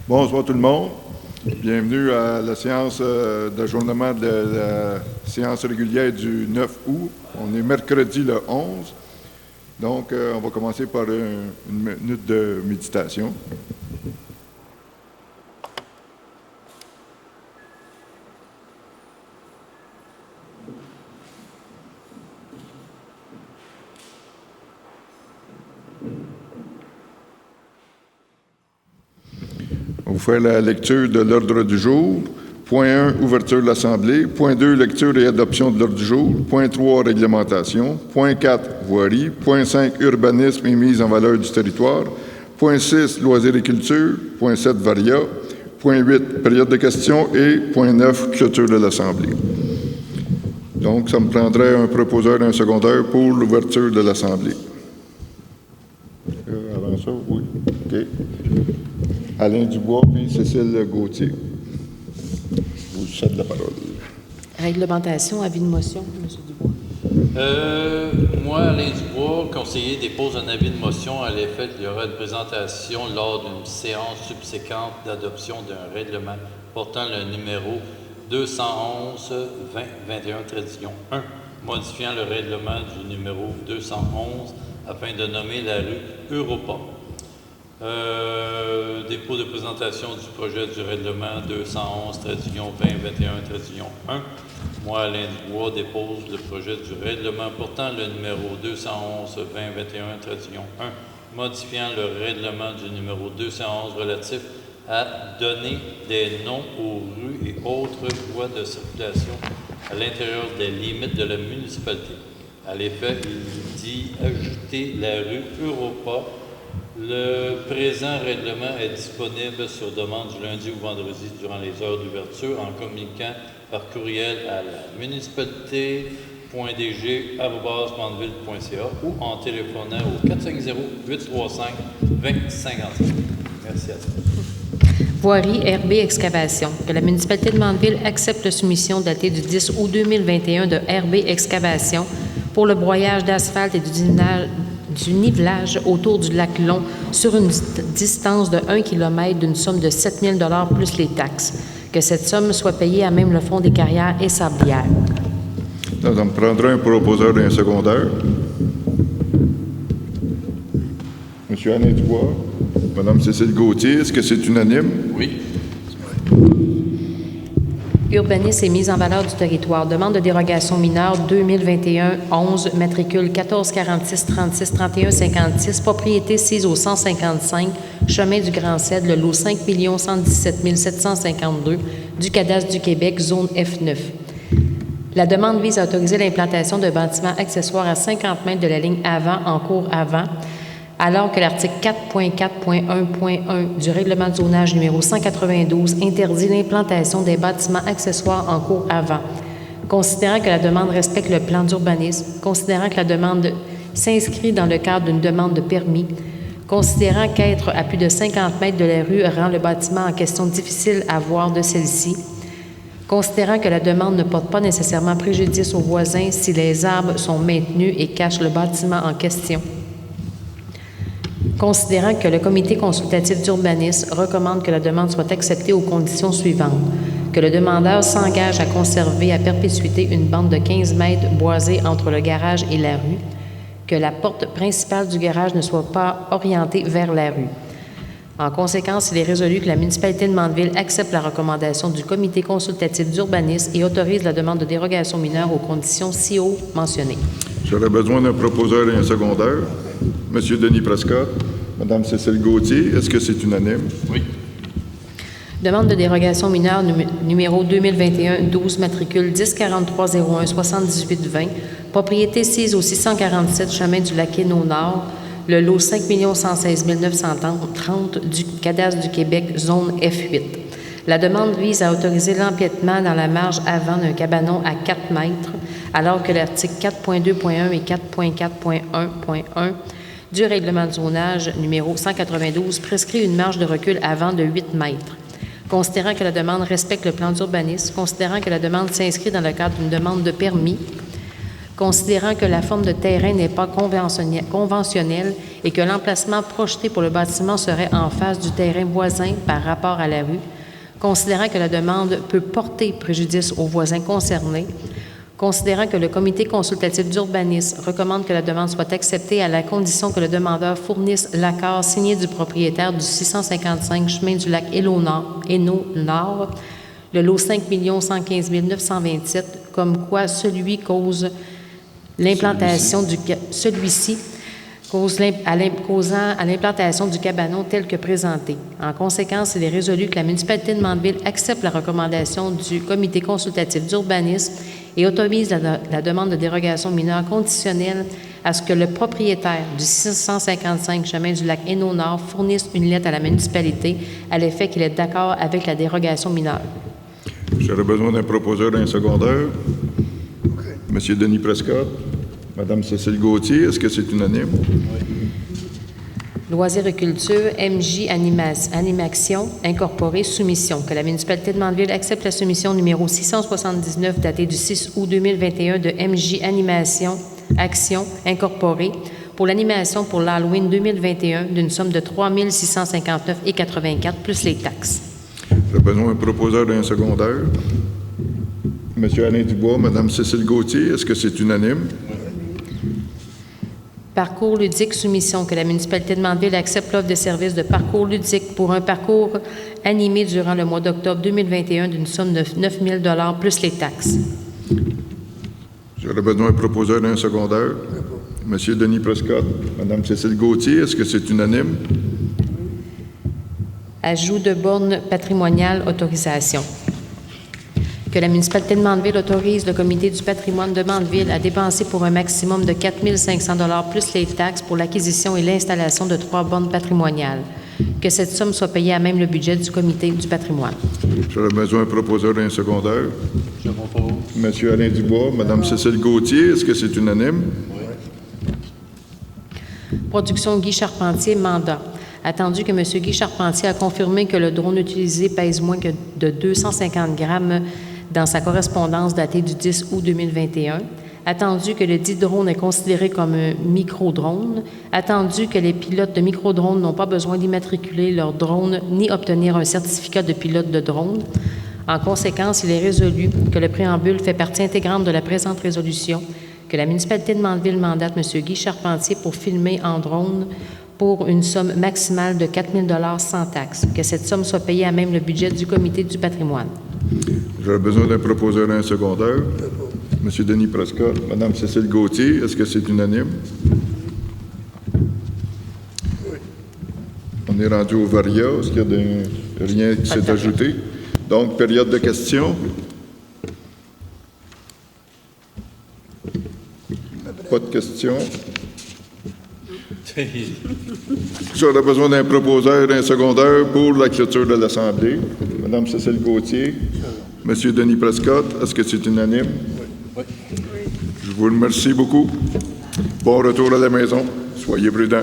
Bonsoir tout le monde. Bienvenue à la séance d'ajournement de la séance régulière du 9 août. On est mercredi le 11. Donc, on va commencer par une minute de méditation. On va faire la lecture de l'ordre du jour. Point 1, ouverture de l'Assemblée. Point 2, lecture et adoption de l'ordre du jour. Point 3, réglementation. Point 4, voirie. Point 5, urbanisme et mise en valeur du territoire. Point 6, loisirs et culture. Point 7, varia. Point 8, période de questions. Et point 9, clôture de l'Assemblée. Donc, ça me prendrait un proposeur et un secondaire pour l'ouverture de l'Assemblée. Avant ça, oui. OK. Alain Dubois puis Cécile Gauthier. Je vous cède la parole. Réglementation, avis de motion, M. Dubois. Moi, Alain Dubois, conseiller, dépose un avis de motion à l'effet qu'il y aura une présentation lors d'une séance subséquente d'adoption d'un règlement portant le numéro 211-2021-1, modifiant le règlement du numéro 211 afin de nommer la rue Europa. Dépôt de présentation du projet du règlement 211-2021-1. Moi, Alain Dubois, dépose le projet du règlement portant le numéro 211-2021-1, modifiant le règlement du numéro 211 relatif à donner des noms aux rues et autres voies de circulation à l'intérieur des limites de la municipalité. À l'effet, il dit ajouter la rue Europa. Le présent règlement est disponible sur demande du lundi ou vendredi durant les heures d'ouverture en communiquant par courriel à la municipalité.dg@mandeville.ca ou en téléphonant au 450-835-2055. Merci à tous. Voirie, RB Excavation. Que la municipalité de Mandeville accepte la soumission datée du 10 août 2021 de RB Excavation pour le broyage d'asphalte et du nivelage autour du lac Long sur une distance de 1 km d'une somme de 7 000 $ plus les taxes. Que cette somme soit payée à même le Fonds des carrières et sablières. Ça me prendra un proposeur et un secondaire. Monsieur Alain Dubois, Madame Cécile Gauthier, est-ce que c'est unanime? Oui. Urbanisme et mise en valeur du territoire. Demande de dérogation mineure 2021-11, matricule 1446 36 31 56, propriété sise au 155, chemin du Grand Cèdre, le lot 5 117 752 du cadastre du Québec, zone F9. La demande vise à autoriser l'implantation d'un bâtiment accessoire à 50 mètres de la ligne avant, en cours avant, alors que l'article 4.4.1.1 du règlement de zonage numéro 192 interdit l'implantation des bâtiments accessoires en cours avant. Considérant que la demande respecte le plan d'urbanisme, considérant que la demande s'inscrit dans le cadre d'une demande de permis, considérant qu'être à plus de 50 mètres de la rue rend le bâtiment en question difficile à voir de celle-ci, considérant que la demande ne porte pas nécessairement préjudice aux voisins si les arbres sont maintenus et cachent le bâtiment en question, considérant que le comité consultatif d'urbanisme recommande que la demande soit acceptée aux conditions suivantes. Que le demandeur s'engage à conserver à perpétuité une bande de 15 mètres boisée entre le garage et la rue. Que la porte principale du garage ne soit pas orientée vers la rue. En conséquence, il est résolu que la municipalité de Mandeville accepte la recommandation du comité consultatif d'urbanisme et autorise la demande de dérogation mineure aux conditions ci haut mentionnées. J'aurais besoin d'un proposeur et un secondaire. Monsieur Denis Prescott, Madame Cécile Gauthier, est-ce que c'est unanime? Oui. Demande de dérogation mineure numéro 2021-12, matricule 104301 7820, propriété sise au 647 chemin du Laquais au Nord, le lot 5 116 930 du cadastre du Québec, zone F8. La demande vise à autoriser l'empiètement dans la marge avant d'un cabanon à 4 mètres, alors que l'article 4.2.1 et 4.4.1.1 du règlement de zonage numéro 192 prescrit une marge de recul avant de 8 mètres. Considérant que la demande respecte le plan d'urbanisme, considérant que la demande s'inscrit dans le cadre d'une demande de permis, considérant que la forme de terrain n'est pas conventionnelle et que l'emplacement projeté pour le bâtiment serait en face du terrain voisin par rapport à la rue, considérant que la demande peut porter préjudice aux voisins concernés, considérant que le comité consultatif d'urbanisme recommande que la demande soit acceptée à la condition que le demandeur fournisse l'accord signé du propriétaire du 655 chemin du lac Hainaut Nord, le lot 5 115 927, comme quoi celui-ci causant à l'implantation du cabanon tel que présenté. En conséquence, il est résolu que la municipalité de Mandeville accepte la recommandation du comité consultatif d'urbanisme et autorise la demande de dérogation mineure conditionnelle à ce que le propriétaire du 655 chemin du lac Hainaut Nord fournisse une lettre à la municipalité à l'effet qu'il est d'accord avec la dérogation mineure. J'aurais besoin d'un proposeur et un secondaire. Monsieur Denis Prescott. Madame Cécile Gauthier, est-ce que c'est unanime? Loisirs et culture, MJ Animaction, incorporée, soumission. Que la municipalité de Mandeville accepte la soumission numéro 679 datée du 6 août 2021 de MJ Animation, Action, incorporée, pour l'animation pour l'Halloween 2021 d'une somme de 3 659,84 plus les taxes. J'ai besoin d'un proposeur et un secondaire. Monsieur Alain Dubois, Madame Cécile Gauthier, est-ce que c'est unanime? Parcours ludique, soumission. Que la municipalité de Mandeville accepte l'offre de service de parcours ludique pour un parcours animé durant le mois d'octobre 2021 d'une somme de 9 000 $ plus les taxes. J'aurais besoin d'un proposeur et un secondaire. Monsieur Denis Prescott, Madame Cécile Gauthier, est-ce que c'est unanime? Ajout de bornes patrimoniales, autorisation. Que la municipalité de Mandeville autorise le comité du patrimoine de Mandeville à dépenser pour un maximum de 4 500 $ plus les taxes pour l'acquisition et l'installation de 3 bornes patrimoniales. Que cette somme soit payée à même le budget du comité du patrimoine. J'aurais besoin d'un proposeur et un secondaire. Je propose. Monsieur Alain Dubois, Madame Cécile Gauthier, est-ce que c'est unanime? Oui. Production Guy Charpentier, mandat. Attendu que M. Guy Charpentier a confirmé que le drone utilisé pèse moins que de 250 grammes dans sa correspondance datée du 10 août 2021. Attendu que le dit drone est considéré comme un micro-drone. Attendu que les pilotes de micro-drones n'ont pas besoin d'immatriculer leur drone ni obtenir un certificat de pilote de drone. En conséquence, il est résolu que le préambule fait partie intégrante de la présente résolution, que la municipalité de Mandeville mandate M. Guy Charpentier pour filmer en drone pour une somme maximale de 4 000 $ sans taxe, que cette somme soit payée à même le budget du comité du patrimoine. J'aurais besoin d'un proposeur et un secondaire. Monsieur Denis Prescott, Madame Cécile Gauthier, est-ce que c'est unanime? Oui. On est rendu au varia. Est-ce qu'il y a rien qui s'est ajouté? Donc, période de questions. Pas de questions. J'aurais besoin d'un proposeur et un secondaire pour la clôture de l'Assemblée. Madame Cécile Gauthier, Monsieur Denis Prescott, est-ce que c'est unanime? Oui. Je vous remercie beaucoup. Bon retour à la maison. Soyez prudents.